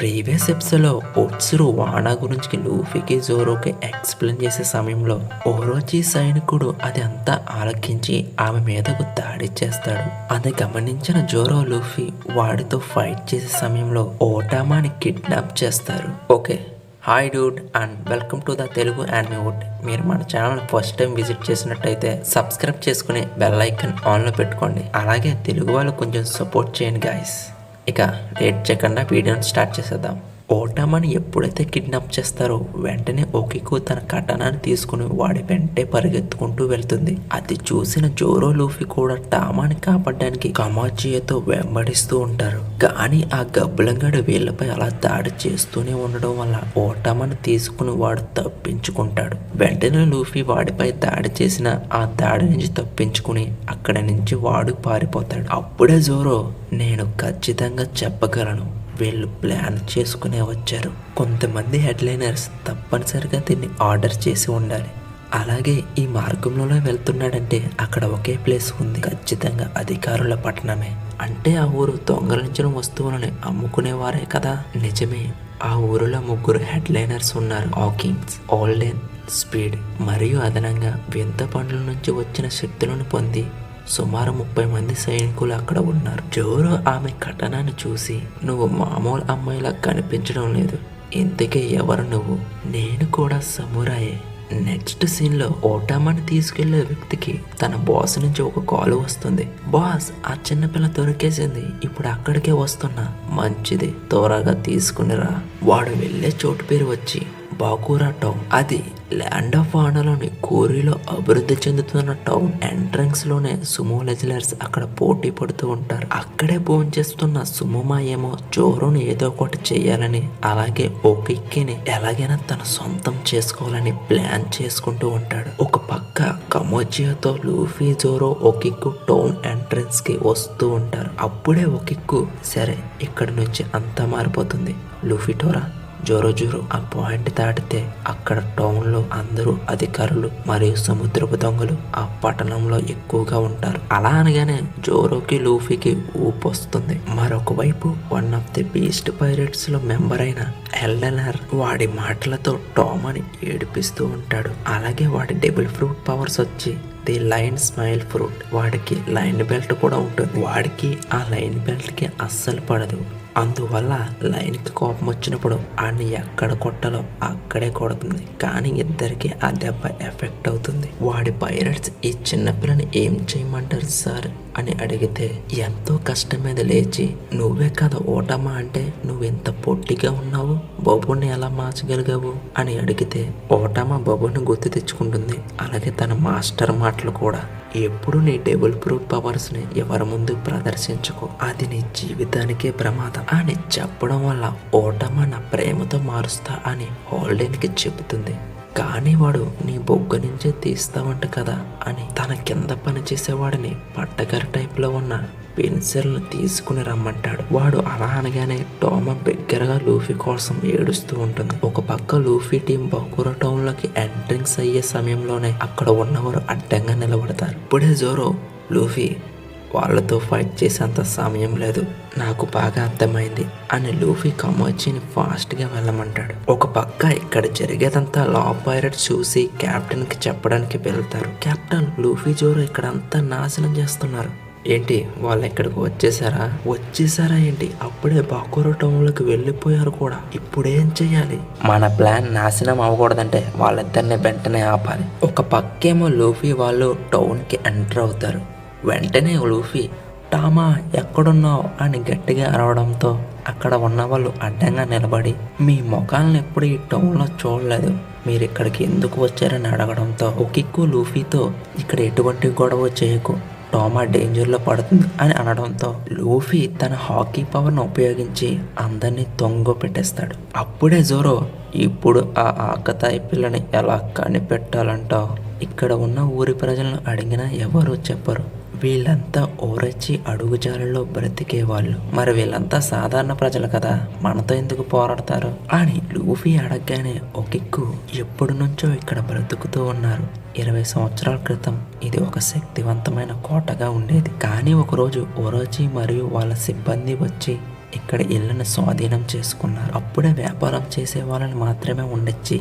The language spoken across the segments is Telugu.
ప్రీవియస్ ఎపిసోడ్లో ఒట్సురు వానా గురించి లూఫీకి జోరోకి ఎక్స్ప్లెయిన్ చేసే సమయంలో ఓరోచి సైనికుడు అది అంతా ఆలకించి ఆమె మీదకు దాడి చేస్తాడు. అది గమనించిన జోరో లూఫీ వాడితో ఫైట్ చేసే సమయంలో ఓటామాని కిడ్నాప్ చేస్తారు. Okay, hi dude and welcome to the Telugu anime wood. మీరు మన ఛానల్ ఫస్ట్ టైం విజిట్ చేసినట్టయితే సబ్స్క్రైబ్ చేసుకుని బెల్ ఐకాన్ ఆన్లో పెట్టుకోండి. అలాగే తెలుగు వాళ్ళు కొంచెం సపోర్ట్ చేయండి గాయస్. ఇక లేట్ చేయకుండా వీడియోని స్టార్ట్ చేసేద్దాం. ఓటామాని ఎప్పుడైతే కిడ్నాప్ చేస్తారో వెంటనే ఓకికు తన కటానాన్ని తీసుకుని వాడి వెంటే పరిగెత్తుకుంటూ వెళ్తుంది. అది చూసిన జోరో లూఫీ కూడా టామాని కాపాడడానికి కమాచియతో వెంబడిస్తూ ఉంటారు. కానీ ఆ గబ్బులంగాడు వీళ్ళపై అలా దాడి చేస్తూనే ఉండడం వల్ల ఓటామాని తీసుకుని వాడు తప్పించుకుంటాడు. వెంటనే లూఫీ వాడిపై దాడి చేసిన ఆ దాడి నుంచి తప్పించుకుని అక్కడి నుంచి వాడు పారిపోతాడు. అప్పుడే జోరో, నేను ఖచ్చితంగా చెప్పగలను, వీళ్ళు ప్లాన్ చేసుకునే వచ్చారు. కొంతమంది హెడ్లైనర్స్ తప్పనిసరిగా దీన్ని ఆర్డర్ చేసి ఉండాలి. అలాగే ఈ మార్గంలో వెళ్తున్నాడంటే అక్కడ ఒకే ప్లేస్ ఉంది, ఖచ్చితంగా అధికారుల పట్టణమే. అంటే ఆ ఊరు దొంగలించిన వస్తువులను అమ్ముకునేవారే కదా. నిజమే, ఆ ఊరిలో ముగ్గురు హెడ్లైనర్స్ ఉన్నారు. Hawkins, Olden, speed. మరియు అదనంగా వింత పండ్ల నుంచి వచ్చిన శక్తులను పొంది సుమారు 30 మంది సైనికులు అక్కడ ఉన్నారు. జోరో ఆమె కటనాన్ని చూసి, నువ్వు మామూలు అమ్మాయిలా కనిపించడం లేదు, ఇంతకే ఎవరు నువ్వు? నేను కూడా సమురాయే. నెక్స్ట్ సీన్ లో ఓటామాని తీసుకెళ్లే వ్యక్తికి తన బాస్ నుంచి ఒక కాల్ వస్తుంది. బాస్, ఆ చిన్నపిల్ల దొరికేసింది, ఇప్పుడు అక్కడికే వస్తున్నా. మంచిది, త్వరగా తీసుకునిరా. వాడు వెళ్లే చోటు పేరు వచ్చి బాకురా టౌన్. అది ల్యాండ్ ఆఫ్ వానాలోని కోరిలో అభివృద్ధి చెందుతున్న టౌన్ ఎంట్రన్స్ లోనే సుమో లెజలర్స్ అక్కడ పోటీ పడుతూ ఉంటారు. అక్కడే భోంచేస్తున్న సుమోమా ఏమో జోరోని ఏదో ఒకటి చెయ్యాలని, అలాగే ఓకిక్కిని ఎలాగైనా తన సొంతం చేసుకోవాలని ప్లాన్ చేసుకుంటూ ఉంటాడు. ఒక పక్క కమోజియాతో లూఫీ, జోరో, ఓకిక్కు టౌన్ ఎంట్రన్స్ కి వస్తూ ఉంటారు. అప్పుడే ఓకిక్కు, సరే ఇక్కడి నుంచి అంతా మారిపోతుంది, లూఫీ టోరా, జోరో ఆ పాయింట్ దాటితే అక్కడ టౌన్ లో అందరూ అధికారులు మరియు సముద్రపు దొంగలు ఆ పట్టణంలో ఎక్కువగా ఉంటారు. అలా అనగానే జోరోకి లూఫీకి ఊపు వస్తుంది. మరొక వైపు one of the beast pirates లో మెంబర్ అయిన ఎల్డెనర్ వాడి మాటలతో టామాని ఏడిపిస్తూ ఉంటాడు. అలాగే వాడి డబుల్ ఫ్రూట్ పవర్స్ వచ్చి ది లైన్ స్మైల్ ఫ్రూట్. వాడికి లైన్ బెల్ట్ కూడా ఉంటుంది. వాడికి ఆ లైన్ బెల్ట్ కి అస్సలు పడదు. అందువల్ల లైన్కి కోపం వచ్చినప్పుడు ఆడిని ఎక్కడ కొట్టాలో అక్కడే కొడుతుంది. కానీ ఇద్దరికి ఆ దెబ్బ ఎఫెక్ట్ అవుతుంది. వాడి పైరట్స్ ఈ చిన్నపిల్లని ఏం చేయమంటారు సార్ అని అడిగితే, ఎంతో కష్టం మీద లేచి, నువ్వే కదా ఓటమా అంటే నువ్వెంత పొట్టిగా ఉన్నావు, బొబుని ఎలా మార్చగలిగావు అని అడిగితే ఓటమా బొబుని గుర్తు తెచ్చుకుంటుంది. అలాగే తన మాస్టర్ మాటలు కూడా, ఎప్పుడు నీ డబుల్ ఫ్రూట్ పవర్స్ ని ఎవరి ముందు ప్రదర్శించకు, అది నీ జీవితానికే ప్రమాదం అని చెప్పడం వల్ల ఓటమా నా ప్రేమతో మారుస్తా అని హోల్డెన్ కి చెబుతుంది. కానీ వాడు నీ బొగ్గ నుంచే తీస్తావంట కదా అని తన కింద పనిచేసేవాడిని పట్టకర టైప్ లో ఉన్న పెన్సిల్ తీసుకుని రమ్మంటాడు. వాడు అలా అనగానే టోమా బిగ్గరగా లూఫీ కోసం ఏడుస్తూ ఉంటుంది. ఒక పక్క లూఫీ టీం బకురా టౌన్ లోకి ఎంట్రింగ్స్ అయ్యే సమయంలోనే అక్కడ ఉన్నవారు అడ్డంగా నిలబడతారు. ఇప్పుడే జోరో, లూఫీ, వాళ్ళతో ఫైట్ చేసేంత సమయం లేదు, నాకు బాగా అర్థమైంది అని లూఫీ కమోచిని ఫాస్ట్ గా వెళ్ళమంటాడు. ఒక పక్క ఇక్కడ జరిగేదంతా లా పైరట్స్ చూసి కెప్టెన్ కి చెప్పడానికి వెళ్తారు. కెప్టెన్, లూఫీ, జోరో ఇక్కడ అంతా నాశనం చేస్తున్నారు. ఏంటి, వాళ్ళు ఇక్కడికి వచ్చేసారా ఏంటి? అప్పుడే బాకురా టౌన్ లోకి వెళ్ళిపోయారు కూడా. ఇప్పుడేం చెయ్యాలి? మన ప్లాన్ నాశనం అవ్వకూడదంటే వాళ్ళిద్దరిని వెంటనే ఆపాలి. ఒక పక్కేమో లూఫీ వాళ్ళు టౌన్ కి ఎంటర్ అవుతారు. వెంటనే లూఫీ, టామా ఎక్కడున్నావు అని గట్టిగా అరవడంతో అక్కడ ఉన్న వాళ్ళు అడ్డంగా నిలబడి, మీ ముఖాలను ఎప్పుడు ఈ టౌన్లో చూడలేదు, మీరు ఇక్కడికి ఎందుకు వచ్చారని అడగడంతో ఓకిక్కు లూఫీతో, ఇక్కడ ఎటువంటి గొడవ చేయకు, టామా డేంజర్లో పడుతుంది అని అనడంతో లూఫీ తన హాకీ పవర్ను ఉపయోగించి అందరినీ తొంగ పెట్టేస్తాడు. అప్పుడే జోరో, ఇప్పుడు ఆ ఆకతాయి పిల్లని ఎలా కనిపెట్టాలంటావు? ఇక్కడ ఉన్న ఊరి ప్రజలను అడిగినా ఎవరూ చెప్పరు. వీళ్ళంతా ఓరచ్చి అడుగుజాలలో బ్రతికేవాళ్ళు, మరి వీళ్ళంతా సాధారణ ప్రజలు కదా, మనతో ఎందుకు పోరాడతారు అని లూఫీ అడగగానే ఓకిక్కు, ఎప్పటి నుంచో ఇక్కడ బ్రతుకుతూ ఉన్నారు, 20 సంవత్సరాల క్రితం ఇది ఒక శక్తివంతమైన కోటగా ఉండేది. కానీ ఒకరోజు ఓరోచి మరియు వాళ్ళ సిబ్బంది వచ్చి ఇక్కడ ఇళ్ళని స్వాధీనం చేసుకున్నారు. అప్పుడే వ్యాపారం చేసే వాళ్ళని మాత్రమే ఉండొచ్చి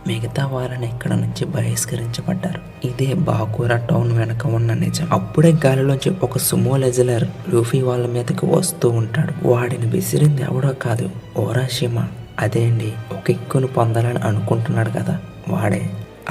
మిగతా వాళ్ళని ఇక్కడ నుంచి బహిష్కరించబడ్డారు. ఇదే బాకురా టౌన్ వెనక ఉన్న నిజం. అప్పుడే గాలిలోంచి ఒక సుమో లెజలర్ లూఫీ వాళ్ళ మీదకి వస్తూ ఉంటాడు. వాడిని విసిరింది ఎవడో కాదు, ఓరాషిమా. అదే అండి, ఒక ఎక్కును పొందాలని అనుకుంటున్నాడు కదా, వాడే.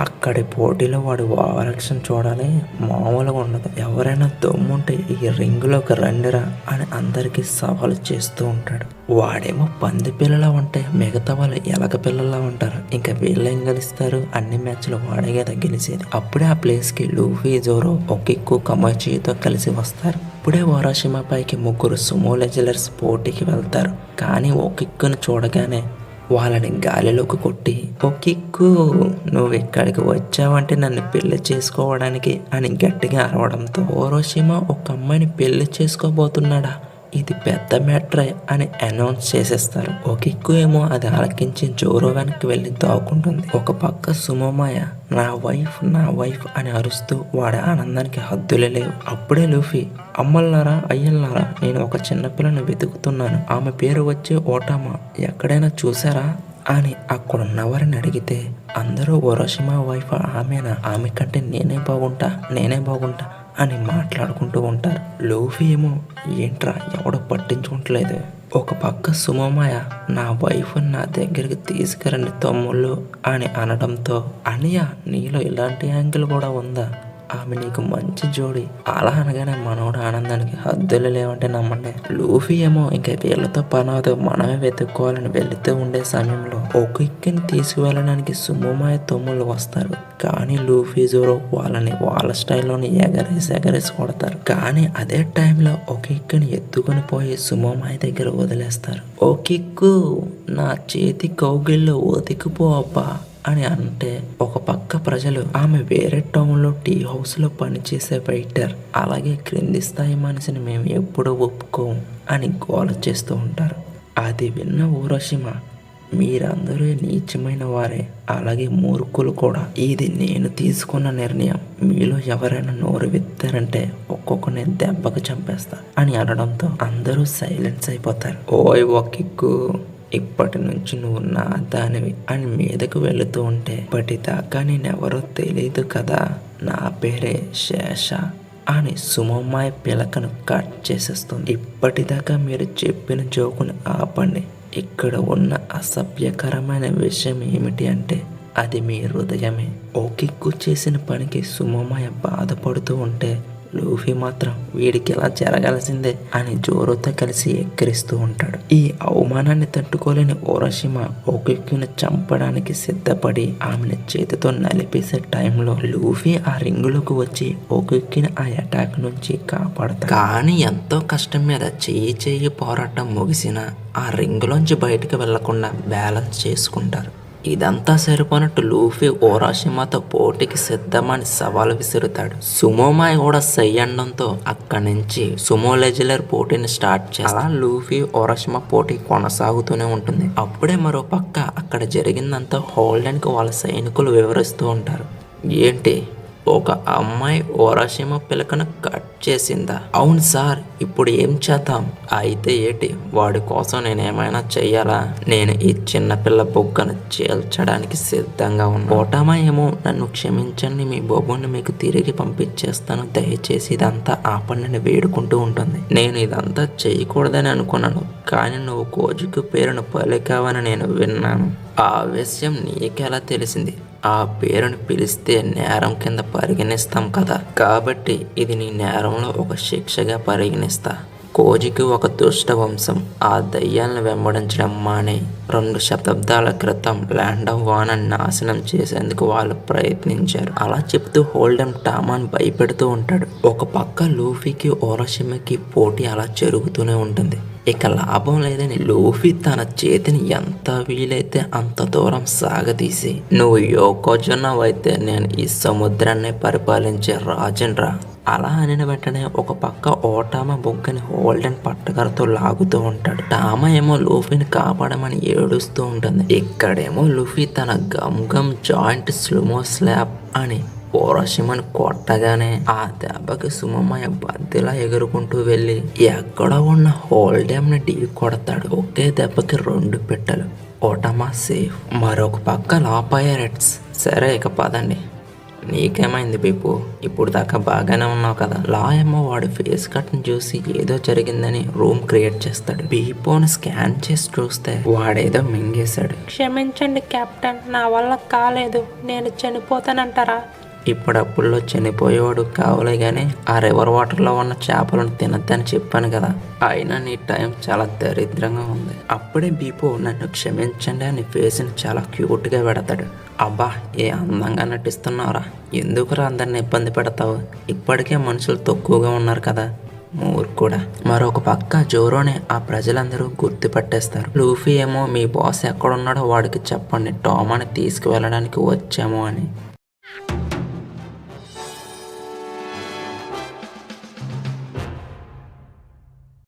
అక్కడి పోటీలో వాడు ఓవరాక్షన్ చూడాలి, మామూలుగా ఉండదు. ఎవరైనా దమ్ముంటే ఈ రింగులోకి రండిరా అని అందరికీ సవాలు చేస్తూ ఉంటాడు. వాడేమో పంది పిల్లలా ఉంటే మిగతా వాళ్ళు ఎలక పిల్లలా ఉంటారు. ఇంకా వీళ్ళేం గెలుస్తారు, అన్ని మ్యాచ్లు వాడే కదా గెలిచేది. అప్పుడే ఆ ప్లేస్కి లూఫీ, జోరో, ఒకిక్కు, కమాచితో కలిసి వస్తారు. ఇప్పుడే ఓరాషిమా పైకి ముగ్గురు సుమో లెజలర్స్ పోటీకి వెళ్తారు. కానీ ఒకిక్కును చూడగానే వాళ్ళని గాలిలోకి కొట్టి, ఓ కిక్కు, నువ్వు ఇక్కడికి వచ్చావంటే నన్ను పెళ్లి చేసుకోవడానికి అని గట్టిగా అరవడంతో ఓరోషిమా ఒక అమ్మాయిని పెళ్లి చేసుకోబోతున్నాడా, ఇది పెద్ద మ్యాట్రే అని అనౌన్స్ చేసేస్తారు. ఓ కిక్కు ఏమో అది ఆలకించి జోరో వెనక్కి వెళ్ళి దాక్కుంటుంది. ఒక పక్క సుమోమాయ నా వైఫ్ అని అరుస్తూ వాడి ఆనందానికి హద్దులే లేవు. అప్పుడే లూఫీ, అమ్మల్లారా అయ్యల్లారా, నేను ఒక చిన్నపిల్లని వెతుకుతున్నాను, ఆమె పేరు వచ్చి ఓటామా, ఎక్కడైనా చూసారా అని అక్కడున్నవారిని అడిగితే అందరూ ఓరోషిమా వైఫ్ ఆమెనా, ఆమె కంటే నేనే బాగుంటా అని మాట్లాడుకుంటూ ఉంటారు. లూఫీ ఏమో ఏంట్రా ఎవడో పట్టించుకుంటలేదు. ఒక పక్క సుమోమాయ నా వైఫ్ నా దగ్గరికి తీసుకురండి తమ్ముళ్ళు అని అనడంతో, అనియ నీలో ఇలాంటి యాంగిల్ కూడా ఉందా, ఆమె నీకు మంచి జోడి అలా అనగానే మనోడు ఆనందానికి హద్దులు లేవంటే నమ్మండి. లూఫీ ఏమో ఇంకా వీళ్ళతో పనవదు, మనమే వెతుక్కోవాలని వెళుతూ ఉండే సమయంలో ఒక ఇక్కని తీసుకువెళ్ళడానికి సుమోమాయ తమ్ముళ్ళు వస్తారు. కానీ లూఫీ, జోరో వాళ్ళని వాళ్ళ స్టైల్లోని ఎగరేసి కొడతారు. కానీ అదే టైంలో ఒక ఇక్కని ఎత్తుకొని పోయి సుమోమాయ దగ్గర వదిలేస్తారు. ఓ కిక్కు, నా చేతి కౌగిల్లో ఒతికిపో అబ్బా అని అంటే ఒక పక్క ప్రజలు ఆమె వేరే టౌన్లో టీ హౌస్లో పనిచేసే వెయిటర్, అలాగే క్రింది స్థాయి మనిషిని మేము ఎప్పుడూ ఒప్పుకోము అని గోల చేస్తూ ఉంటారు. అది విన్న ఓరోషిమా, మీరందరూ నీచమైన వారే, అలాగే మూర్ఖులు కూడా, ఇది నేను తీసుకున్న నిర్ణయం, మీలో ఎవరైనా నోరు విత్తారంటే ఒక్కొక్కరిని దెబ్బకు చంపేస్తా అని అనడంతో అందరూ సైలెన్స్ అయిపోతారు. ఓయ్ ఒక్కిక్కు, ఇప్పటి నుంచి నువ్వు నా దానివి అని మీదకు వెళుతూ ఉంటే, ఇప్పటిదాకా నేనెవరో తెలియదు కదా, నా పేరే శేష అని సుమోమాయ పిలకను కట్ చేసేస్తుంది. ఇప్పటిదాకా మీరు చెప్పిన జోకును ఆపండి. ఇక్కడ ఉన్న అసభ్యకరమైన విషయం ఏమిటి అంటే అది మీ హృదయమే. ఓ కిక్కు చేసిన పనికి సుమోమాయ బాధపడుతూ ఉంటే లూఫీ మాత్రం వీడికి ఇలా జరగాల్సిందే అని జోరోతో కలిసి ఎక్కిరిస్తూ ఉంటాడు. ఈ అవమానాన్ని తట్టుకోలేని ఓరోషిమా ఒకిక్కుని చంపడానికి సిద్ధపడి ఆమెను చేతితో నలిపేసే టైంలో లూఫీ ఆ రింగులోకి వచ్చి ఒకిక్కుని ఆ అటాక్ నుంచి కాపాడతాడు. కానీ ఎంతో కష్టం మీద చెయ్యి పోరాటం ముగిసిన ఆ రింగులోంచి బయటకు వెళ్లకుండా బ్యాలెన్స్ చేసుకుంటారు. ఇదంతా సరిపోనట్టు లూఫీ ఓరాషిమాతో పోటీకి సిద్ధమని సవాలు విసురుతాడు. సుమోమాయ్ కూడా సై అనడంతో అక్కడి నుంచి సుమో లెజలర్ పోటీని స్టార్ట్ చేస్తారు. అలా లూఫీ ఓరాషిమా పోటీ కొనసాగుతూనే ఉంటుంది. అప్పుడే మరో పక్క అక్కడ జరిగిందంతా హోల్డెన్కి వాళ్ళ సైనికులు వివరిస్తూ ఉంటారు. ఏంటి, ఒక అమ్మాయి ఓరాషిమా పిలకను కట్ చేసిందా? అవును సార్, ఇప్పుడు ఏం చేద్దాం? అయితే ఏంటి, వాడి కోసం నేనేమైనా చెయ్యాలా? నేను ఈ చిన్నపిల్ల బొగ్గను చేల్చడానికి సిద్ధంగా ఉన్నా. ఓటామా ఏమో నన్ను క్షమించండి, మీ బొగ్గుని మీకు తిరిగి పంపించేస్తాను, దయచేసి ఇదంతా ఆపండి వేడుకుంటూ ఉంటుంది. నేను ఇదంతా చేయకూడదని అనుకున్నాను, కానీ నువ్వు కోజుకు పేరును పలికావని నేను విన్నాను. ఆ విషయం నీకెలా తెలిసింది? ఆ పేరుని పిలిస్తే నేరం కింద పరిగణిస్తాం కదా, కాబట్టి ఇది నీ నేరంలో ఒక శిక్షగా పరిగణిస్తా. కోజికి ఒక దుష్ట వంశం ఆ దయ్యాలను వెంబడించడం మానే 2 శతాబ్దాల క్రితం ల్యాండ్ ఆఫ్ వానాన్ని నాశనం చేసేందుకు వాళ్ళు ప్రయత్నించారు. అలా చెప్తూ హోల్డెన్ టామాన్ భయపెడుతూ ఉంటాడు. ఒక పక్క లూఫీకి ఓరోషిమాకి పోటీ అలా జరుగుతూనే ఉంటుంది. ఇక లాభం లేదని లూఫీ తన చేతిని ఎంత వీలైతే అంత దూరం సాగదీసి, నువ్వు యోకోజున్నావైతే నేను ఈ సముద్రాన్ని పరిపాలించే రాజున్రా అలా అనిన వెంటనే ఒక పక్క ఓటామా బొగ్గని హోల్డెన్ పట్టకరతో లాగుతూ ఉంటాడు. టామా ఏమో లూఫీని కాపాడమని ఏడుస్తూ ఉంటుంది. ఇక్కడేమో లూఫీ తన గమ్ జాయింట్ స్లోమో స్లాప్ అని ఓరోషిమాని కొట్టగానే ఆ దెబ్బకి సుమమయ బంతిలా ఎగురుకుంటూ వెళ్ళి ఎక్కడ ఉన్న హోల్ డ్యామ్ ని ఢీ కొడతాడు. ఒకే దెబ్బకి 2 పిట్టలు. ఓటమా సేఫ్. మరొక పక్క లా పైరేట్స్. సరే ఇక పదండి. నీకేమైంది బీపు? ఇప్పుడు దాకా బాగానే ఉన్నావు కదా. లా ఏమో వాడి ఫేస్ కట్ ని చూసి ఏదో జరిగిందని రూమ్ క్రియేట్ చేస్తాడు. బీపోని స్కాన్ చేసి చూస్తే వాడేదో మింగేశాడు. క్షమించండి కెప్టెన్, నా వల్ల కాలేదు. నేను చనిపోతానంటారా? ఇప్పుడప్పుల్లో చనిపోయేవాడు కావలే గానీ ఆ రివర్ వాటర్లో ఉన్న చేపలను తినద్దని చెప్పాను కదా. అయినా నీ టైం చాలా దరిద్రంగా ఉంది. అప్పుడే బీపో నన్ను క్షమించండి అని ఫేస్ని చాలా క్యూట్గా పెడతాడు. అబ్బా ఏ అందంగా నటిస్తున్నావురా. ఎందుకురా అందరిని ఇబ్బంది పెడతావు? ఇప్పటికే మనుషులు తక్కువగా ఉన్నారు కదా. మూర్ఖుడా. మరొక పక్క జోరోని ఆ ప్రజలందరూ గుర్తుపట్టేస్తారు. లూఫీ ఏమో మీ బాస్ ఎక్కడున్నాడో వాడికి చెప్పండి, టామాని తీసుకువెళ్ళడానికి వచ్చాము అని.